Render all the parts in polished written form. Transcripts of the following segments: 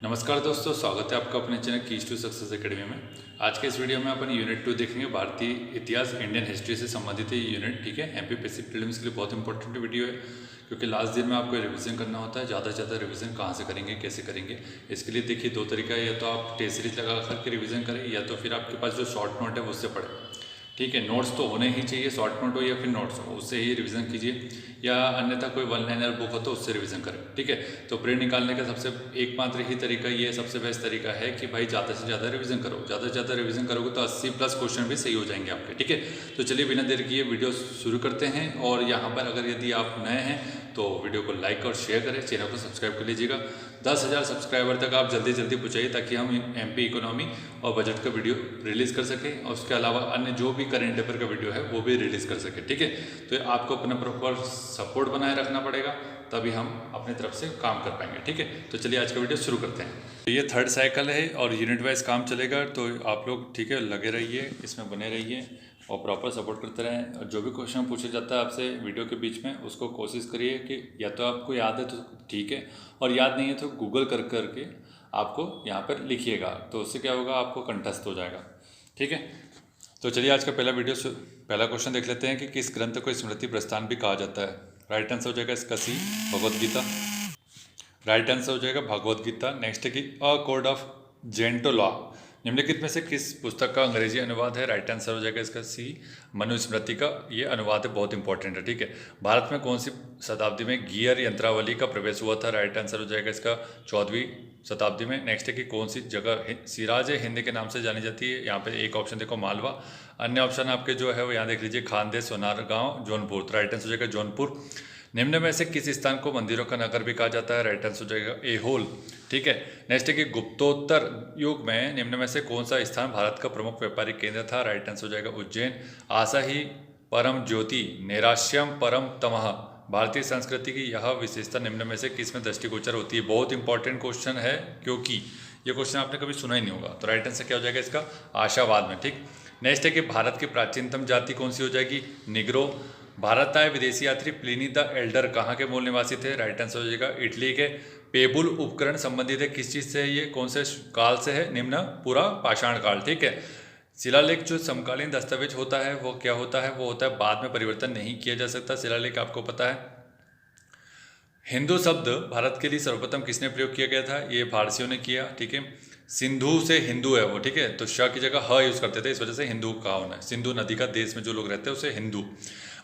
नमस्कार दोस्तों, स्वागत है आपका अपने channel keys to success academy में। आज के इस वीडियो में अपन यूनिट 2 देखेंगे। भारतीय इतिहास इंडियन हिस्ट्री से संबंधित है यूनिट। ठीक है, एमपीएससी प्रीलिम्स के लिए बहुत इंपॉर्टेंट वीडियो है, क्योंकि लास्ट दिन में आपको रिवीजन करना होता है। ज़्यादा से ज़्यादा रिवीजन कहाँ से करेंगे, कैसे करेंगे, इसके लिए देखिए दो तरीका है। या तो आप टेस्ट सीरीज लगा करके रिविज़न करें, या तो फिर आपके पास जो शॉर्ट नोट है उससे पढ़ें। ठीक है, नोट्स तो होने ही चाहिए, शॉर्ट नोट हो या फिर नोट्स हो, उससे ही रिवीजन कीजिए, या अन्यथा कोई वन लाइनर बुक हो तो उससे रिवीजन करें। ठीक है, तो प्रे निकालने का सबसे एकमात्र ही तरीका ये सबसे बेस्ट तरीका है कि भाई ज़्यादा से ज़्यादा रिवीजन करो। ज़्यादा से ज़्यादा रिवीजन करोगे तो 80+ क्वेश्चन भी सही हो जाएंगे आपके। ठीक है, तो चलिए बिना देर किए वीडियो शुरू करते हैं। और यहाँ पर अगर यदि आप नए हैं तो वीडियो को लाइक और शेयर करें, चैनल को सब्सक्राइब कर लीजिएगा। 10,000 सब्सक्राइबर तक आप जल्दी जल्दी पहुँचाइए, ताकि हम एमपी इकोनॉमी और बजट का वीडियो रिलीज़ कर सकें, और उसके अलावा अन्य जो भी करेंट अफेयर का वीडियो है वो भी रिलीज़ कर सकें। ठीक है, तो आपको अपना प्रॉपर सपोर्ट बनाए रखना पड़ेगा, तभी हम अपनी तरफ से काम कर पाएंगे। ठीक है, तो चलिए आज का वीडियो शुरू करते हैं। तो ये थर्ड साइकिल है और यूनिट वाइज काम चलेगा, तो आप लोग ठीक है लगे रहिए, इसमें बने रहिए और प्रॉपर सपोर्ट करते रहें। और जो भी क्वेश्चन पूछा जाता है आपसे वीडियो के बीच में, उसको कोशिश करिए कि या तो आपको याद है तो ठीक है, और याद नहीं है तो गूगल कर करके आपको यहाँ पर लिखिएगा, तो उससे क्या होगा, आपको कंठस्थ हो जाएगा। ठीक है, तो चलिए आज का पहला क्वेश्चन देख लेते हैं कि किस ग्रंथ को स्मृति प्रस्थान भी कहा जाता है। राइट आंसर हो जाएगा इसका सी, भगवद गीता। राइट आंसर हो जाएगा भगवद गीता। नेक्स्ट है कि अ कोड ऑफ जेंटोलॉ निम्नलिखित में से किस पुस्तक का अंग्रेजी अनुवाद है। राइट आंसर हो जाएगा इसका सी, मनुस्मृति का ये अनुवाद है, बहुत इंपॉर्टेंट है। ठीक है, भारत में कौन सी शताब्दी में गियर यंत्रावली का प्रवेश हुआ था। राइट आंसर हो जाएगा इसका 14वीं शताब्दी में। नेक्स्ट है कि कौन सी जगह सिराज हिंद के नाम से जानी जाती है। यहाँ पे एक ऑप्शन देखो मालवा, अन्य ऑप्शन आपके जो है वो यहाँ देख लीजिए खानदेश, सोनारगांव, जौनपुर। तो राइट आंसर हो जाएगा जौनपुर। निम्न में से किस स्थान को मंदिरों का नगर भी कहा जाता है। राइट आंसर हो जाएगा एहोल। ठीक है, नेक्स्ट है कि गुप्तोत्तर युग में निम्न में से कौन सा स्थान भारत का प्रमुख व्यापारिक केंद्र था। राइट आंसर हो जाएगा उज्जैन। आशा ही परम ज्योति, नैराश्यम परम तमः, भारतीय संस्कृति की यह विशेषता निम्न में से किस में दृष्टिगोचर होती है। बहुत इंपॉर्टेंट क्वेश्चन है, क्योंकि ये क्वेश्चन आपने कभी सुना ही नहीं होगा। तो राइट आंसर क्या हो जाएगा इसका, आशावाद में। ठीक, नेक्स्ट है कि भारत की प्राचीनतम जाति कौन सी हो जाएगी, निग्रो। भारत आए विदेशी यात्री प्लिनी द एल्डर कहाँ के मूल निवासी थे। राइट आंसर हो जाएगा इटली के। पेबुल उपकरण संबंधित है किस चीज़ से है, ये कौन से काल से है, निम्न पूरा पाषाण काल। ठीक है, शिलालेख जो समकालीन दस्तावेज होता है वो क्या होता है, वो होता है बाद में परिवर्तन नहीं किया जा सकता शिलालेख, आपको पता है। हिंदू शब्द भारत के लिए सर्वप्रथम किसने प्रयोग किया गया था, ये फारसियों ने किया। ठीक है, सिंधु से हिंदू है वो। ठीक है, तो श की जगह ह यूज़ करते थे, इस वजह से हिंदू कहा होना है। सिंधु नदी का देश में जो लोग रहते हैं उसे हिंदू।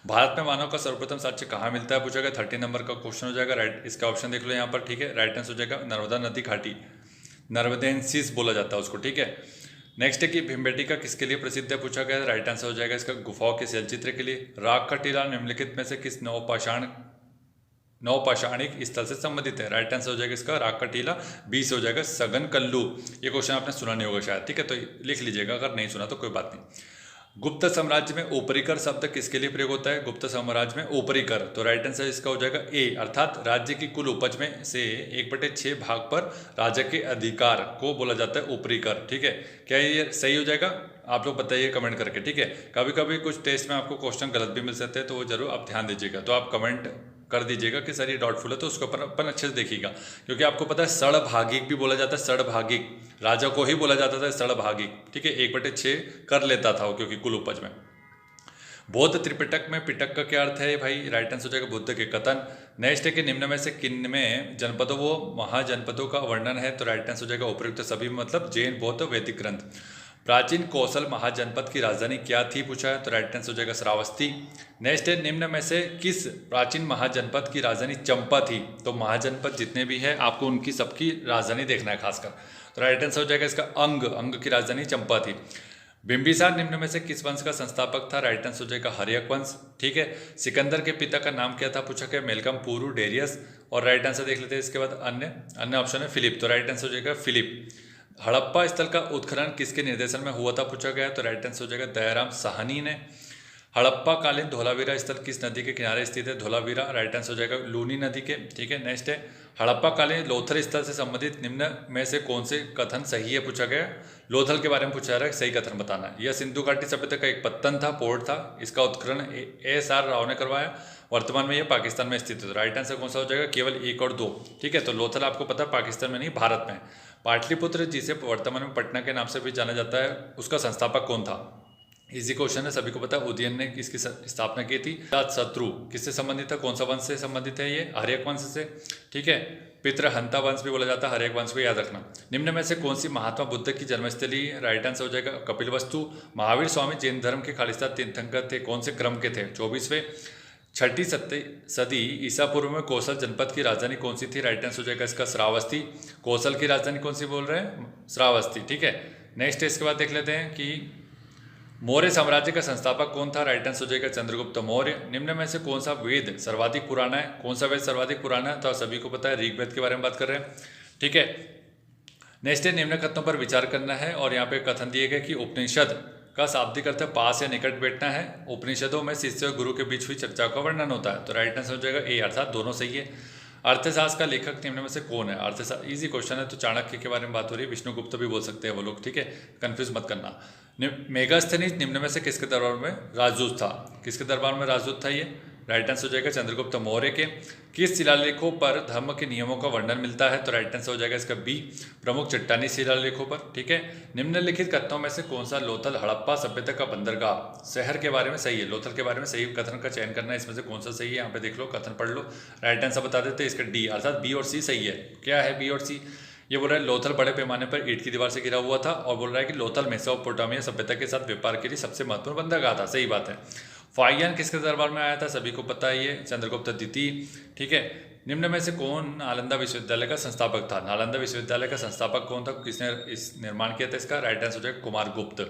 भारत में मानव का सर्वप्रथम साक्ष्य कहाँ मिलता है पूछा गया, 30 नंबर का क्वेश्चन हो जाएगा। राइट, इसका ऑप्शन देख लो यहाँ पर। ठीक है, राइट आंसर हो जाएगा नर्मदा नदी घाटी, नर्मदेंसिस बोला जाता है उसको। ठीक है, नेक्स्ट है कि भीमबेटका किसके लिए प्रसिद्ध है पूछा गया। राइट आंसर हो जाएगा इसका गुफाओं के शैलचित्र के लिए। राग का टीला निम्नलिखित में से किस नवपाषाणिक स्थल से संबंधित है। राइट आंसर हो जाएगा इसका राग का टीला। 20 हो जाएगा सघन कल्लू। ये क्वेश्चन आपने सुना नहीं होगा शायद। ठीक है, तो लिख लीजिएगा, अगर नहीं सुना तो कोई बात नहीं। गुप्त साम्राज्य में ऊपरीकर शब्द किसके लिए प्रयोग होता है, गुप्त साम्राज्य में ऊपरीकर। तो राइट आंसर इसका हो जाएगा ए, अर्थात राज्य की कुल उपज में से 1/6 भाग पर राज्य के अधिकार को बोला जाता है ऊपरीकर। ठीक है, क्या ये सही हो जाएगा, आप लोग बताइए कमेंट करके। ठीक है, कभी कभी कुछ टेस्ट में आपको क्वेश्चन गलत भी मिल सकते हैं, तो वो जरूर आप ध्यान दीजिएगा। तो आप कमेंट कर दीजिएगा कि सर ये डाउटफुल है, तो उसके ऊपर अपन अच्छे से देखिएगा, क्योंकि आपको पता है सड़भागिक भी बोला जाता है। सड़भागिक राजा को ही बोला जाता था सड़भागिक। ठीक है, 1/6 कर लेता था वो, क्योंकि कुल उपज में। बौद्ध त्रिपिटक में पिटक का क्या अर्थ है भाई। राइट आंसर हो जाएगा बुद्ध के कथन। नेक्स्ट है कि निम्न में से किन में जनपदों व महाजनपदों का वर्णन है। तो राइट आंसर हो जाएगा उपयुक्त सभी, मतलब जैन, बौद्ध, वैदिक ग्रंथ। प्राचीन कौशल महाजनपद की राजधानी क्या थी पूछा है। तो राइट आंसर हो जाएगा श्रावस्ती। नेक्स्ट है निम्न में से किस प्राचीन महाजनपद की राजधानी चंपा थी। तो महाजनपद जितने भी है आपको उनकी सबकी राजधानी देखना है खासकर। तो राइट आंसर हो जाएगा इसका अंग की राजधानी चंपा थी। बिंबिसार निम्न में से किस वंश का संस्थापक था। राइट आंसर हो जाएगा हर्यक वंश। ठीक है, सिकंदर के पिता का नाम क्या था पूछा गया, मेलकम पुरू डेरियस। और राइट आंसर देख लेते हैं इसके बाद अन्य ऑप्शन है फिलिप। तो राइट आंसर हो जाएगा फिलिप। हड़प्पा स्थल का उत्खनन किसके निर्देशन में हुआ था पूछा गया। तो राइट आंसर हो जाएगा दयाराम साहनी ने। हड़प्पा कालीन धोलावीरा स्थल किस नदी के किनारे स्थित है। धोलावीरा। राइट आंसर हो जाएगा लूनी नदी के। ठीक है, नेक्स्ट है हड़प्पा कालीन लोथल स्थल से संबंधित निम्न में से कौन से कथन सही है पूछा गया। लोथल के बारे में पूछा जा रहा है, सही कथन बताना है। यह सिंधु घाटी सभ्यता का एक पत्तन था, पोर्ट था। इसका उत्खनन ASR राव ने करवाया। वर्तमान में यह पाकिस्तान में स्थित है। राइट आंसर कौन सा हो जाएगा, केवल 1 और 2। ठीक है, तो लोथल आपको पता है पाकिस्तान में नहीं भारत में। पाटलिपुत्र जिसे वर्तमान में पटना के नाम से भी जाना जाता है, उसका संस्थापक कौन था? इजी क्वेश्चन है, सभी को पता है। उदयन ने इसकी स्थापना की थी। शत्रु किससे संबंधित था, कौन सा वंश से संबंधित है? ये हर्यक वंश से, ठीक है। पितृहंता वंश भी बोला जाता है हर्यक वंश को, याद रखना। निम्न में से कौन सी महात्मा बुद्ध की जन्मस्थली? राइट आंसर हो जाएगा कपिलवस्तु। महावीर स्वामी जैन धर्म के खालिस्ता तीर्थंकर थे, कौन से क्रम के थे? 24वें। छठी सदी ईसा पूर्व में कौशल जनपद की राजधानी कौन सी थी? राइट आंसर हो जाएगा इसका श्रावस्ती। कौशल की राजधानी कौन सी बोल रहे हैं? श्रावस्ती, ठीक है। नेक्स्ट इसके बाद देख लेते हैं कि मौर्य साम्राज्य का संस्थापक कौन था? राइट आंसर हो जाएगा चंद्रगुप्त मौर्य। निम्न में से कौन सा वेद सर्वाधिक पुराना है? कौन सा वेद सर्वाधिक पुराना है? तो सभी को पता है, ऋग्वेद के बारे में बात कर रहे हैं, ठीक है। नेक्स्ट है निम्न कथनों पर विचार करना है, और यहाँ पे कथन दिए गए कि उपनिषद का शाब्दिक अर्थ पास या निकट बैठना है। उपनिषदों में शिष्य और गुरु के बीच हुई चर्चा का वर्णन होता है, तो राइट आंसर हो जाएगा ए, अर्थात दोनों सही है। अर्थशास्त्र का लेखक निम्न में से कौन है? अर्थशास्त्र इजी क्वेश्चन है, तो चाणक्य के बारे में बात हो रही है। विष्णुगुप्त भी बोल सकते हैं वो लोग, ठीक है, कंफ्यूज मत करना। मेगास्थनीज निम्न में से किसके दरबार में राजदूत था? किसके दरबार में राजदूत था ये? राइट आंसर हो जाएगा चंद्रगुप्त मौर्य के। किस शिलालेखों पर धर्म के नियमों का वर्णन मिलता है? तो राइट आंसर हो जाएगा इसका बी, प्रमुख चट्टानी शिलालेखों पर, ठीक है। निम्नलिखित कथनों में से कौन सा लोथल हड़प्पा सभ्यता का बंदरगाह शहर के बारे में सही है? लोथल के बारे में सही कथन का चयन करना है, इसमें से कौन सा सही है? यहाँ पे देख लो, कथन पढ़ लो, राइट आंसर बता देते हैं इसका डी, अर्थात बी और सी सही है। क्या है बी और सी? ये बोल रहा है लोथल बड़े पैमाने पर ईंट की दीवार से घिरा हुआ था, और बोल रहा है कि लोथल मेसोपोटामिया सभ्यता के साथ व्यापार के लिए सबसे महत्वपूर्ण बंदरगाह था, सही बात है। फाहियान किसके दरबार में आया था? सभी को पता है, ये चंद्रगुप्त द्वितीय, ठीक है। निम्न में से कौन नालंदा विश्वविद्यालय का संस्थापक था? नालंदा विश्वविद्यालय का संस्थापक कौन था? किसने इस निर्माण किया था इसका? राइट आंसर हो जाएगा कुमार गुप्त।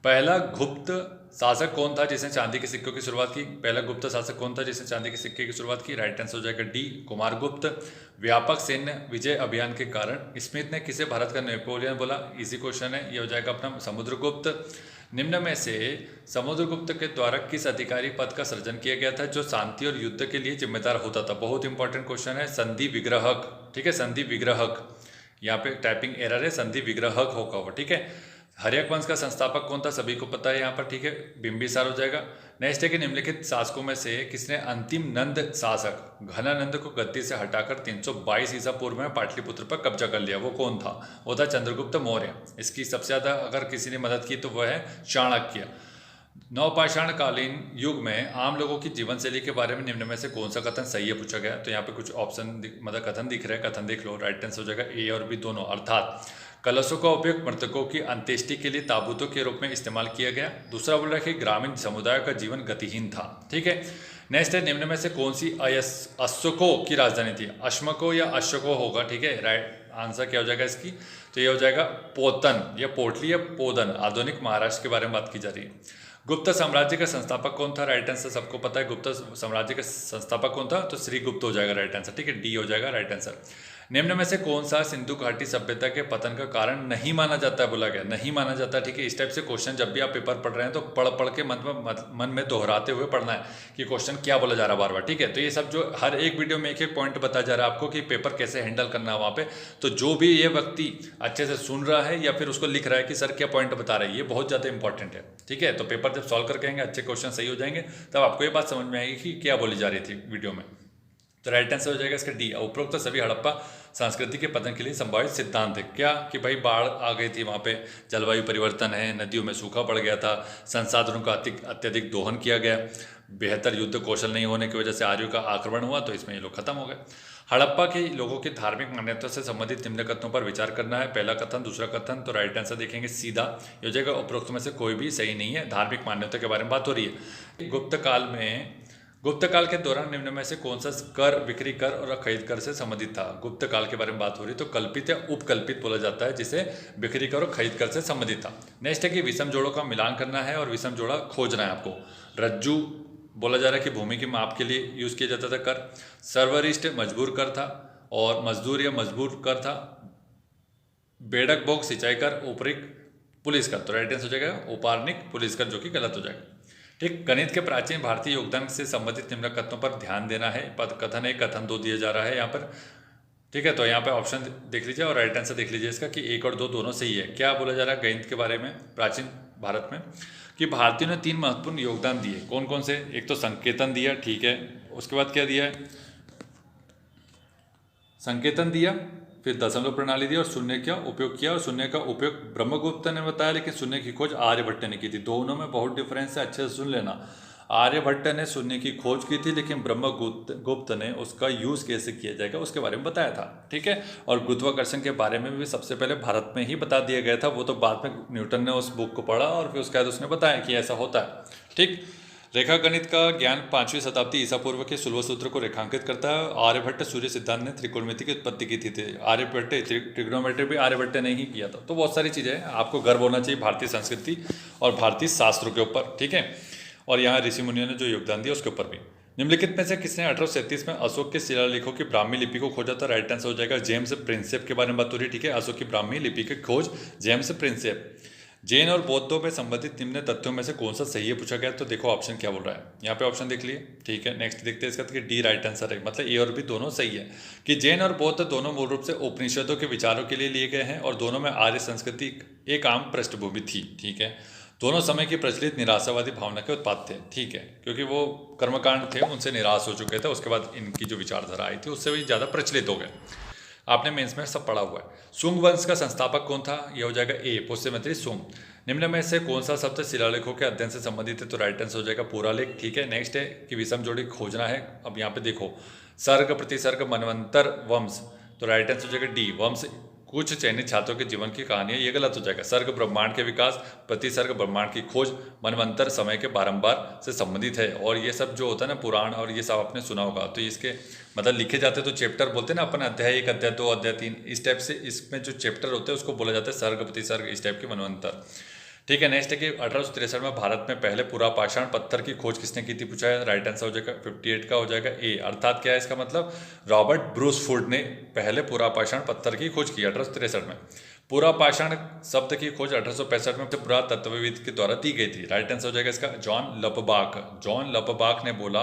पहला गुप्त शासक कौन था जिसने चांदी के सिक्कों की शुरुआत की? पहला गुप्त शासक कौन था जिसने चांदी के सिक्के की शुरुआत की? राइट आंसर हो जाएगा डी, कुमार गुप्त। व्यापक सैन्य विजय अभियान के कारण स्मिथ ने किसे भारत का नेपोलियन बोला? इजी क्वेश्चन है, ये हो जाएगा अपना समुद्रगुप्त। निम्न में से समुद्रगुप्त के द्वारा किस अधिकारी पद का सृजन किया गया था जो शांति और युद्ध के लिए जिम्मेदार होता था? बहुत इंपॉर्टेंट क्वेश्चन है, संधि विग्रहक, ठीक है, संधि विग्रहक। यहाँ पे टाइपिंग एरर है, संधि विग्रहक होगा वो, ठीक है। हर्यक वंश का संस्थापक कौन था? सभी को पता है यहाँ पर, ठीक है, बिंबिसार हो जाएगा। नेक्स्ट है कि निम्नलिखित शासकों में से किसने अंतिम नंद शासक घनानंद को गद्दी से हटाकर 322 ईसा पूर्व में पाटलिपुत्र पर कब्जा कर लिया? वो कौन था? वो था चंद्रगुप्त मौर्य। इसकी सबसे ज़्यादा अगर किसी ने मदद की तो वह है चाणक्य। नवपाषाण कालीन युग में आम लोगों की जीवन शैली के बारे में निम्न में से कौन सा कथन सही है पूछा गया? तो यहाँ पे कुछ ऑप्शन मतलब कथन दिख रहे हैं, कथन देख लो। राइट आंसर हो जाएगा ए और बी दोनों, अर्थात कलशों का उपयोग मृतकों की अंत्येष्टि के लिए ताबूतों के रूप में इस्तेमाल किया गया। दूसरा बोल रहा है कि ग्रामीण समुदाय का जीवन गतिहीन था, ठीक है। नेक्स्ट है निम्न में से कौन सी अशोकों की राजधानी थी? अश्मको या अशोको होगा, ठीक है। राइट आंसर क्या हो जाएगा इसकी? तो ये हो जाएगा पोतन या पोटली या पोदन। आधुनिक महाराष्ट्र के बारे में बात की जा रही है। गुप्त साम्राज्य का संस्थापक कौन था? राइट आंसर सबको पता है, गुप्त साम्राज्य का संस्थापक कौन था? तो श्री गुप्त हो जाएगा राइट आंसर, ठीक है, डी हो जाएगा राइट आंसर। निम्न में से कौन सा सिंधु घाटी सभ्यता के पतन का कारण नहीं माना जाता है? बोला गया नहीं माना जाता, ठीक है। इस टाइप से क्वेश्चन जब भी आप पेपर पढ़ रहे हैं तो पढ़ पढ़ के मन में दोहराते हुए पढ़ना है कि क्वेश्चन क्या बोला जा रहा है बार बार, ठीक है। तो ये सब जो हर एक वीडियो में एक एक पॉइंट बताया जा रहा है आपको कि पेपर कैसे हैंडल करना है वहाँ पे। तो जो भी ये व्यक्ति अच्छे से सुन रहा है या फिर उसको लिख रहा है कि सर क्या पॉइंट बता रहे हैं, ये बहुत ज़्यादा इंपॉर्टेंट है, ठीक है। तो पेपर जब सॉल्व करके आएंगे, अच्छे क्वेश्चन सही हो जाएंगे, तब आपको ये बात समझ में आएगी कि क्या बोली जा रही थी वीडियो में। तो राइट आंसर हो जाएगा इसका डी। उपरोक्त सभी हड़प्पा संस्कृति के पतन के लिए संभावित सिद्धांत है। क्या कि भाई बाढ़ आ गई थी वहाँ पे, जलवायु परिवर्तन है, नदियों में सूखा पड़ गया था, संसाधनों का अत्यधिक दोहन किया गया, बेहतर युद्ध कौशल नहीं होने की वजह से आर्यों का आक्रमण हुआ, तो इसमें ये लोग खत्म हो गए। हड़प्पा के लोगों की धार्मिक मान्यता से संबंधित निम्न कथनों पर विचार करना है। पहला कथन, दूसरा कथन, तो राइट आंसर देखेंगे सीधा ये हो जाएगा। उपरोक्त में से कोई भी सही नहीं है। धार्मिक मान्यता के बारे में बात हो रही है। गुप्त काल के दौरान निम्न में से कौन सा कर बिक्री कर और खरीद कर से संबंधित था? गुप्त काल के बारे में बात हो रही है, तो कल्पित या उपकल्पित बोला जाता है जिसे बिक्री कर और खरीद कर से संबंधित था। नेक्स्ट है कि विषम जोड़ों का मिलान करना है और विषम जोड़ा खोजना है आपको। रज्जू बोला जा रहा है कि भूमि के माप के लिए यूज किया जाता था कर। सर्वरिष्ट मजबूर कर था और मजदूर या मजबूर कर था। बेड़क भोग सिंचाई कर, उपरिक पुलिस कर, तो राइट आंसर हो जाएगा औपार्निक पुलिस कर, जो कि गलत हो जाएगा, ठीक। गणित के प्राचीन भारतीय योगदान से संबंधित निम्न कथनों पर ध्यान देना है। पद कथन 1 कथन 2 दिया जा रहा है यहाँ पर, ठीक है। तो यहाँ पे ऑप्शन देख लीजिए और राइट आंसर देख लीजिए इसका कि 1 और 2 दोनों सही है। क्या बोला जा रहा है गणित के बारे में प्राचीन भारत में कि भारतीयों ने 3 महत्वपूर्ण योगदान दिए। कौन कौन से? एक तो संकेतन दिया, ठीक है। उसके बाद क्या दिया है? संकेतन दिया, फिर दशमलव प्रणाली दी और शून्य का उपयोग किया, और शून्य का उपयोग ब्रह्मगुप्त ने बताया, लेकिन शून्य की खोज आर्यभट्ट ने की थी। दोनों में बहुत डिफरेंस है, अच्छे से सुन लेना। आर्यभट्ट ने शून्य की खोज की थी, लेकिन ब्रह्मगुप्त ने उसका यूज कैसे किया जाएगा उसके बारे में बताया था, ठीक है। और गुरुत्वाकर्षण के बारे में भी सबसे पहले भारत में ही बता दिया गया था, वो तो बाद में न्यूटन ने उस बुक को पढ़ा और फिर उसके बाद उसने बताया कि ऐसा होता है, ठीक। रेखा गणित का ज्ञान 5वीं शताब्दी ईसा पूर्व के सुलभ सूत्र को रेखांकित करता है। आर्यभट्ट सूर्य सिद्धांत ने त्रिकोणमिति की उत्पत्ति की थी। आर्यभट्ट ट्रिग्नोमेट्री भी आर्यभट्ट ने ही किया था। तो बहुत सारी चीज़ें हैं, आपको गर्व होना चाहिए भारतीय संस्कृति और भारतीय शास्त्रों के ऊपर, ठीक है। और यहाँ ऋषि मुनियों ने जो योगदान दिया उसके ऊपर भी। निम्नलिखित में से किसने 1837 में अशोक के शिलालेखों की ब्राह्मी लिपि को खोजा था? राइट आंसर हो जाएगा जेम्स प्रिंसेप के बारे में बात हो रही है, ठीक है। अशोक की ब्राह्मी लिपि की खोज जेम्स प्रिंसेप। जैन और बौद्धों में संबंधित निम्न तथ्यों में से कौन सा सही है पूछा गया, तो देखो ऑप्शन क्या बोल रहा है। यहाँ पे ऑप्शन देख लिए, ठीक है। नेक्स्ट देखते हैं इसका, कि डी राइट आंसर है, मतलब ए और बी दोनों सही है, कि जैन और बौद्ध दोनों मूल रूप से उपनिषदों के विचारों के लिए लिए गए हैं और दोनों में आर्य संस्कृति एक आम पृष्ठभूमि थी, ठीक है। दोनों समय की प्रचलित निराशावादी भावना के उत्पाद थे, ठीक है, क्योंकि वो कर्मकांड थे उनसे निराश हो चुके थे, उसके बाद इनकी जो विचारधारा आई थी उससे भी ज़्यादा प्रचलित हो गए। आपने मेंस में सब पढ़ा हुआ है। सुंग वंश का संस्थापक कौन था? यह हो जाएगा ए, पुष्यमित्री सुंग। निम्न में से कौन सा शब्द शिलालेखों के अध्ययन से संबंधित है? तो राइट आंसर हो जाएगा पुरालेख, ठीक है। नेक्स्ट है कि विषम जोड़ी खोजना है। अब यहाँ पे देखो, सर्ग प्रतिसर्ग मनवंतर वंश, तो राइट आंसर हो जाएगा डी, वंश कुछ चयनित छात्रों के जीवन की कहानी है, ये गलत हो जाएगा। सर्ग ब्रह्मांड के विकास, प्रतिसर्ग ब्रह्मांड की खोज, मनवंतर समय के बारंबार से संबंधित है। और ये सब जो होता है ना पुराण और ये सब आपने सुना होगा, तो इसके मतलब लिखे जाते तो चैप्टर बोलते हैं ना अपन, अध्याय 1, अध्याय 2, अध्याय 3, इस टाइप से इसमें जो चैप्टर होते हैं उसको बोला जाता है सर्ग प्रतिसर्ग, इस टाइप के मनवंतर, ठीक है। नेक्स्ट है कि 1863 में भारत में पहले पूरा पाषाण पत्थर की खोज किसने की थी पूछा है। राइट आंसर हो जाएगा 58 का हो जाएगा ए, अर्थात क्या है इसका मतलब, रॉबर्ट ब्रूस फूड ने पहले पूरा पाषाण पत्थर की खोज की 1863 में। पूरा पाषाण शब्द की खोज 1865 में पुरातत्वविद के द्वारा दी गई थी। राइट आंसर हो जाएगा इसका जॉन लपबाक। जॉन लपबाक ने बोला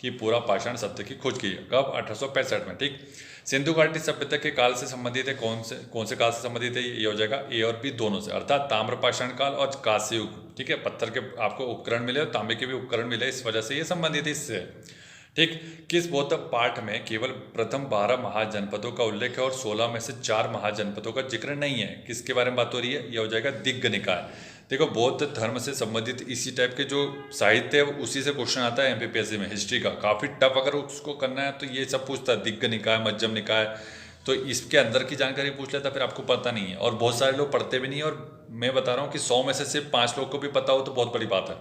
कि पूरा पाषाण शब्द की खोज की, कब? 1865 में, ठीक। सिंधु घाटी सभ्यता के काल से संबंधित है, कौन से काल से संबंधित है? ये हो जाएगा ए और बी दोनों से, अर्थात ताम्रपाषाण काल और कांस्य युग, ठीक है। पत्थर के आपको उपकरण मिले और तांबे के भी उपकरण मिले, इस वजह से ये संबंधित है इससे, ठीक। किस बौद्ध पाठ में केवल प्रथम 12 महाजनपदों का उल्लेख है और 16 में से 4 महाजनपदों का जिक्र नहीं है? किसके बारे में बात हो रही है? यह हो जाएगा दिग्ग निकाय। देखो बौद्ध धर्म से संबंधित इसी टाइप के जो साहित्य है उसी से क्वेश्चन आता है एमपीपीएससी में, हिस्ट्री का काफ़ी टफ अगर उसको करना है तो ये सब पूछता है, दिग्ग निकाय, मध्यम निकाय, तो इसके अंदर की जानकारी पूछ लेता, फिर आपको पता नहीं है। और बहुत सारे लोग पढ़ते भी नहीं है, और मैं बता रहा हूँ कि 100 में से सिर्फ 5 लोग को भी पता हो तो बहुत बड़ी बात है।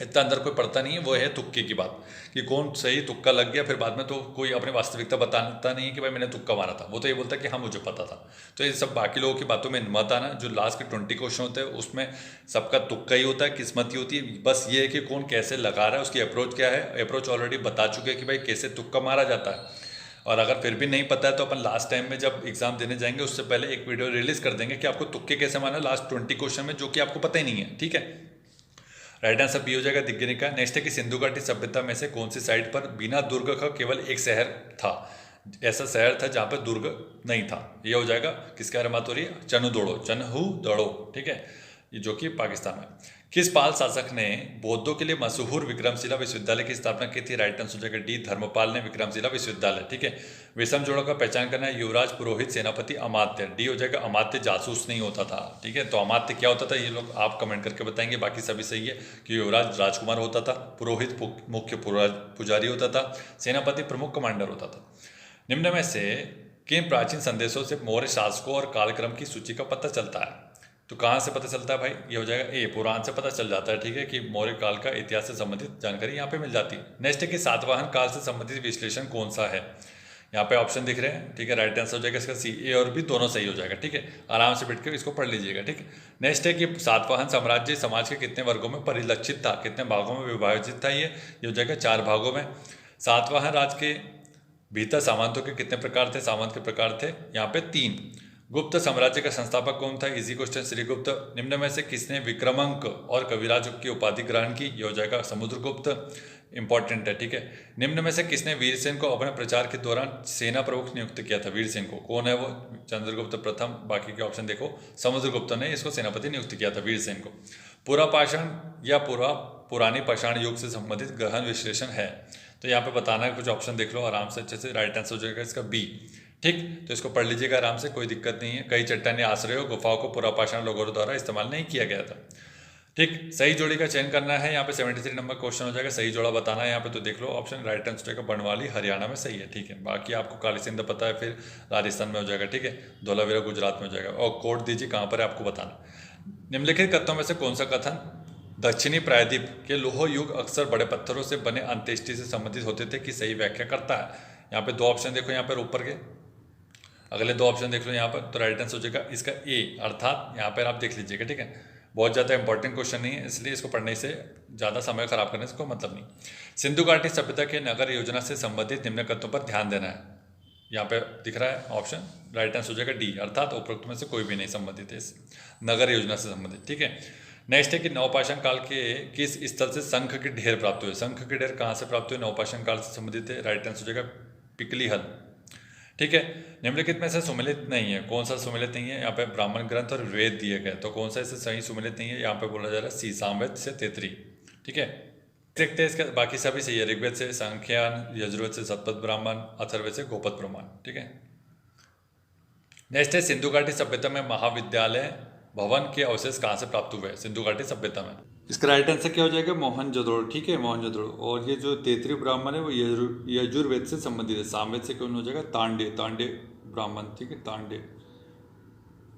इतना अंदर कोई पढ़ता नहीं है, वो है तुक्के की बात, कि कौन सही तुक्का लग गया, फिर बाद में तो कोई अपनी वास्तविकता बताता नहीं है कि भाई मैंने तुक्का मारा था, वो तो ये बोलता है कि हाँ मुझे पता था। तो ये सब बाकी लोगों की बातों में मत आना। जो लास्ट के 20 क्वेश्चन होते हैं उसमें सबका तुक्का ही होता है, किस्मत ही होती है। बस ये है कि कौन कैसे लगा रहा है, उसकी अप्रोच क्या है। अप्रोच ऑलरेडी बता चुके हैं कि भाई कैसे तुक्का मारा जाता है। और अगर फिर भी नहीं पता है तो अपन लास्ट टाइम में जब एग्जाम देने जाएंगे उससे पहले एक वीडियो रिलीज कर देंगे कि आपको तुक्के कैसे मारना है लास्ट 20 क्वेश्चन में, जो कि आपको पता ही नहीं है, ठीक है। राइट आंसर बी हो जाएगा दिग्ग निकाय। नेक्स्ट है कि सिंधु घाटी सभ्यता में से कौन सी साइट पर बिना दुर्ग का केवल एक शहर था? ऐसा शहर था जहाँ पर दुर्ग नहीं था, ये हो जाएगा किसके बारे में बात हो रही है? चन्हू-दड़ो, ठीक है, ये जो कि पाकिस्तान में। किस पाल शासक ने बौद्धों के लिए मशहूर विक्रमशिला विश्वविद्यालय की स्थापना की थी? राइट आंसर हो जाएगा डी, धर्मपाल ने विक्रमशिला विश्वविद्यालय, ठीक है। विषम जोड़ों का पहचान करना है, युवराज, पुरोहित, सेनापति, अमात्य। डी हो जाएगा अमात्य जासूस नहीं होता था, ठीक है। तो अमात्य क्या होता था ये लोग आप कमेंट करके बताएंगे, बाकी सभी सही है कि युवराज राजकुमार होता था, पुरोहित मुख्य पुजारी होता था, सेनापति प्रमुख कमांडर होता था। निम्न में से किन प्राचीन संदेशों से मौर्य शासकों और कालक्रम की सूची का पता चलता है? तो कहाँ से पता चलता है भाई? ये हो जाएगा ए, पुराण से पता चल जाता है, ठीक है, कि मौर्य काल का इतिहास से संबंधित जानकारी यहाँ पे मिल जाती है। नेक्स्ट है कि सातवाहन काल से संबंधित विश्लेषण कौन सा है? यहाँ पे ऑप्शन दिख रहे हैं, ठीक है। राइट आंसर हो जाएगा इसका सी, ए और बी दोनों सही हो जाएगा, ठीक है। आराम से बैठ कर इसको पढ़ लीजिएगा, ठीक है। नेक्स्ट है कि सातवाहन साम्राज्य समाज के कितने वर्गों में परिलक्षित था? कितने भागों में विभाजित था? ये हो जाएगा 4 भागों में। सातवाहन राज के भीतर सामंतों के कितने प्रकार थे? सामंत के प्रकार थे यहाँ पे 3। गुप्त साम्राज्य का संस्थापक कौन था? Easy question, Shrigupta. निम्न में से किसने विक्रमांक और कविराज की उपाधि ग्रहण की? ये हो जाएगा समुद्रगुप्त, इंपॉर्टेंट है, ठीक है। निम्न में से किसने वीरसेन को अपने प्रचार के दौरान सेना प्रमुख नियुक्त किया था? वीरसेन को कौन है वो? चंद्रगुप्त प्रथम, बाकी के ऑप्शन देखो। समुद्रगुप्त ने इसको सेनापति नियुक्त किया था वीरसेन को। पूरा पाषाण या पुरानी पाषाण युग से संबंधित गहन विश्लेषण है, तो यहाँ पे बताना है, कुछ ऑप्शन देख लो आराम से अच्छे से। राइट आंसर हो जाएगा इसका बी, ठीक, तो इसको पढ़ लीजिएगा आराम से, कोई दिक्कत नहीं है। कई चट्टानी आश्रयों गुफाओं को पुरापाषाण लोगों द्वारा इस्तेमाल नहीं किया गया था। ठीक, सही जोड़ी का चयन करना है। यहाँ पे 73 नंबर क्वेश्चन हो जाएगा, सही जोड़ा बताना है। यहाँ पे तो देख लो ऑप्शन राइट आंसर का बनवाली हरियाणा में सही है। ठीक है, बाकी आपको कालीसिंध पता है, फिर राजस्थान में हो जाएगा। ठीक है, धोलावीरा गुजरात में हो जाएगा। और कोड दीजिए कहाँ पर है आपको बताना। निम्नलिखित कथनों में से कौन सा कथन दक्षिणी प्रायद्वीप के लोह युग अक्सर बड़े पत्थरों से बने अंत्येष्टि से संबंधित होते थे कि सही व्याख्या करता है। यहाँ पे दो ऑप्शन देखो, यहाँ पर ऊपर के अगले दो ऑप्शन देख लो यहाँ पर, तो राइट आंसर हो जाएगा इसका ए, अर्थात यहाँ पर आप देख लीजिएगा। ठीक है, बहुत ज़्यादा इंपॉर्टेंट क्वेश्चन नहीं है, इसलिए इसको पढ़ने से ज़्यादा समय खराब करने से कोई मतलब नहीं। सिंधु घाटी सभ्यता के नगर योजना से संबंधित निम्न कथनों पर ध्यान देना है। यहाँ पे दिख रहा है ऑप्शन, राइट आंसर हो जाएगा डी, अर्थात उपरोक्त में से कोई भी नहीं संबंधित है इस नगर योजना से संबंधित। ठीक है, नेक्स्ट है कि नवपाषाण काल के किस स्थल से शंख के ढेर प्राप्त हुए। शंख के ढेर कहाँ से प्राप्त हुए, नवपाषाण काल से संबंधित है। राइट आंसर हो जाएगा पिकलीहल। ठीक है, निम्नलिखित में से सुमेलित नहीं है। कौन सा सुमेलित नहीं है, यहाँ पे ब्राह्मण ग्रंथ और वेद दिए गए, तो कौन सा इसे सही सुमेलित नहीं है, यहाँ पे बोला जा रहा है सी, सामवेद से तेतरी। ठीक है, देखते हैं इसका, बाकी सभी सही है। ऋग्वेद से सांख्यान, यजुर्वेद से शतपथ ब्राह्मण, अथर्ववेद से गोपद ब्राह्मण। ठीक है, नेक्स्ट है सिंधु घाटी सभ्यता में महाविद्यालय भवन के अवशेष कहाँ से प्राप्त हुए। सिंधु घाटी सभ्यता में इसका राइट आंसर क्या हो जाएगा, मोहनजोदड़ो। ठीक है, मोहनजोदड़ो। और ये जो तेतरी ब्राह्मण है वो यजुर्वेद से संबंधित है। सामवेद से कौन हो जाएगा, तांडे ब्राह्मण। ठीक है, तांडे।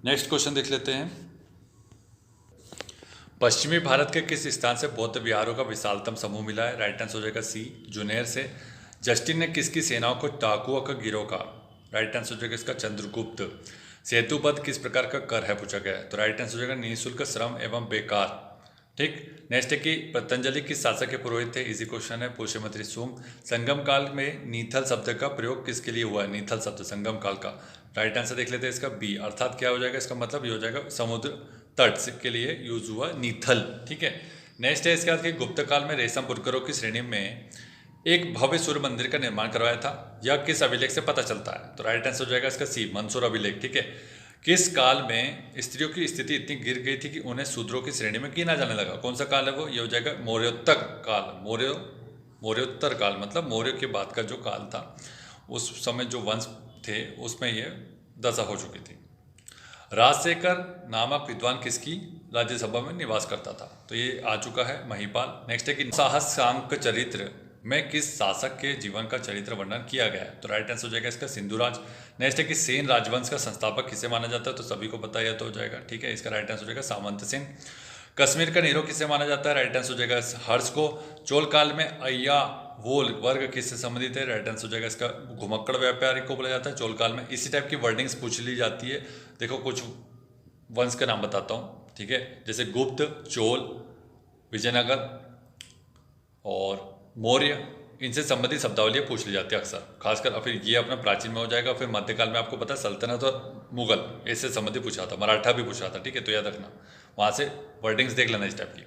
नेक्स्ट क्वेश्चन देख लेते हैं। पश्चिमी भारत के किस स्थान से बौद्ध विहारों का विशालतम समूह मिला है। राइट आंसर हो जाएगा सी, जुनेर से। जस्टिन ने किसकी सेनाओं को डाकुओं का गिरोह कहा। राइट आंसर हो जाएगा इसका चंद्रगुप्त। सेतुबद्ध किस प्रकार का कर है पूछा गया है, तो राइट आंसर हो जाएगा निःशुल्क श्रम एवं बेकार। ठीक, नेक्स्ट है कि पतंजलि किस शासक के पुरोहित थे। इजी क्वेश्चन है, पुष्यमंत्री सुंग। संगम काल में नीथल शब्द का प्रयोग किसके लिए हुआ है, नीथल शब्द संगम काल का। राइट आंसर देख लेते हैं इसका बी, अर्थात क्या हो जाएगा इसका मतलब, ये हो जाएगा समुद्र तट के लिए यूज हुआ नीथल। ठीक है, नेक्स्ट है इसके बाद कि गुप्त काल में रेशम बुनकरों की श्रेणी में एक भव्य सूर्य मंदिर का निर्माण करवाया था, यह किस अभिलेख से पता चलता है, तो राइट आंसर हो जाएगा इसका सी, मंसूर अभिलेख। ठीक है, किस काल में स्त्रियों की स्थिति इतनी गिर गई थी कि उन्हें शूद्रों की श्रेणी में गिना जाने लगा। कौन सा काल है वो, ये हो जाएगा मौर्योत्तर काल। मौर्योत्तर काल मतलब मौर्य के बाद का जो काल था, उस समय जो वंश थे उसमें ये दशा हो चुकी थी। राजशेखर नामक विद्वान किसकी राज्यसभा में निवास करता था, तो ये आ चुका है महिपाल। नेक्स्ट है कि साहस्रांक चरित्र में किस शासक के जीवन का चरित्र वर्णन किया गया है, तो राइट आंसर हो जाएगा इसका सिंधुराज। नेक्स्ट है कि सेन राजवंश का संस्थापक किसे माना जाता है, तो सभी को पता है तो हो जाएगा। ठीक है, इसका राइट आंसर हो जाएगा सामंत सेन। कश्मीर का नीरो किसे माना जाता है, राइट आंसर हो जाएगा हर्ष को। चोल काल में अय्या वोल वर्ग किससे संबंधित है, राइट आंसर हो जाएगा इसका घुमक्कड़ व्यापारी को बोला जाता है चोल काल में। इसी टाइप की वर्डिंग्स पूछ ली जाती है। देखो कुछ वंश का नाम बताता हूँ। ठीक है, जैसे गुप्त, चोल, विजयनगर और मौर्य, इनसे संबंधित शब्दावलियाँ पूछ ली जाती है अक्सर, खासकर। फिर ये अपना प्राचीन में हो जाएगा। फिर मध्यकाल में आपको पता है सल्तनत और मुगल, इससे संबंधित पूछा था। मराठा भी पूछा था। ठीक है, तो याद रखना, वहाँ से वर्डिंग्स देख लेना इस टाइप की।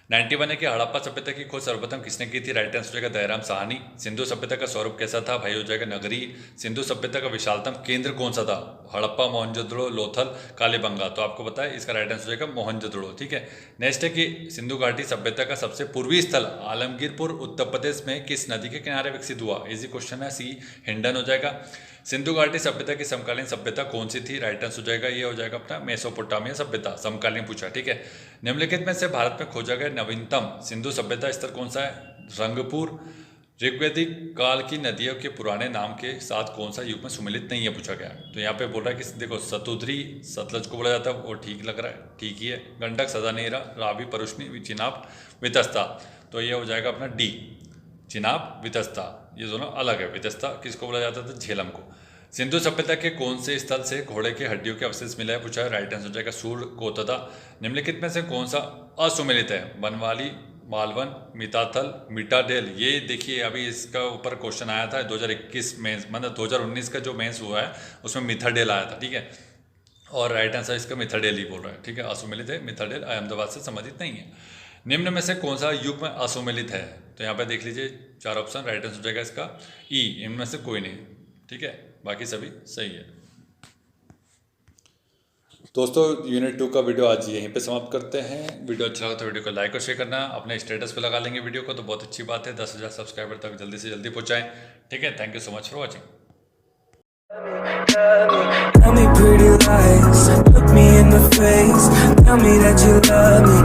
91 है कि हड़प्पा सभ्यता की खोज सर्वप्रथम किसने की थी, राइट आंसर हो जाएगा दयाराम साहनी। सिंधु सभ्यता का स्वरूप कैसा था, भाई हो जाएगा नगरी। सिंधु सभ्यता का विशालतम केंद्र कौन सा था, हड़प्पा, मोहनजोदड़ो, लोथल, कालीबंगा, तो आपको पता है इसका राइट आंसर हो जाएगा मोहनजोदड़ो। ठीक है, नेक्स्ट है कि सिंधु घाटी सभ्यता का सबसे पूर्वी स्थल आलमगीरपुर उत्तर प्रदेश में किस नदी के किनारे विकसित हुआ। इजी क्वेश्चन है, सी हिंडन हो जाएगा। सिंधु घाटी सभ्यता की समकालीन सभ्यता कौन सी थी, राइट आंसर हो जाएगा ये हो जाएगा अपना मेसोपोटामिया सभ्यता, समकालीन पूछा। ठीक है, निम्नलिखित में से भारत में खोजा गया नवीनतम सिंधु सभ्यता स्तर कौन सा है, रंगपुर। ऋग्वैदिक काल की नदियों के पुराने नाम के साथ कौन सा युग में सुमेलित नहीं है पूछा गया, तो यहाँ पे बोल रहा है कि देखो सतुद्री, सतलज को बोला जाता है, वो ठीक लग रहा है, ठीक ही है। गंडक, सदानेरा, रावी, परुष्णी, चिनाब, वितस्ता, तो ये हो जाएगा अपना डी, चिनाब, वितस्ता, ये दोनों अलग है। वितस्ता किसको बोला जाता था, झेलम को। सिंधु सभ्यता के कौन से स्थल से घोड़े के हड्डियों के अवशेष मिला है पूछा है, राइट आंसर हो जाएगा सूर कोतदा। निम्नलिखित में से कौन सा असुमेलित है, बनवाली, मालवन, मिताथल, मिटाडेल। ये देखिए अभी इसका ऊपर क्वेश्चन आया था 2021 में, मतलब 2019 का जो मेंस हुआ है उसमें मिथाडेल आया था। ठीक है, और राइट आंसर इसका मिथाडेल ही बोल रहा है। ठीक है, असुमेलित है, मिथाडेल अहमदाबाद से संबंधित नहीं है। निम्न में से कौन सा युग में असुमेलित है, तो यहाँ पे देख लीजिए 4 ऑप्शन, राइट आंसर हो जाएगा इसका ई, इनमें से कोई नहीं। ठीक है, बाकी सभी सही है। दोस्तों यूनिट 2 का वीडियो आज यहीं पे समाप्त करते हैं। वीडियो अच्छा लगा तो वीडियो को लाइक और शेयर करना, अपने स्टेटस पे लगा लेंगे वीडियो को तो बहुत अच्छी बात है। 10,000 सब्सक्राइबर तक जल्दी से जल्दी पहुँचाएँ। ठीक है, thank you so much for watching. Tell me pretty lies, look me in the face. Tell me that you love me,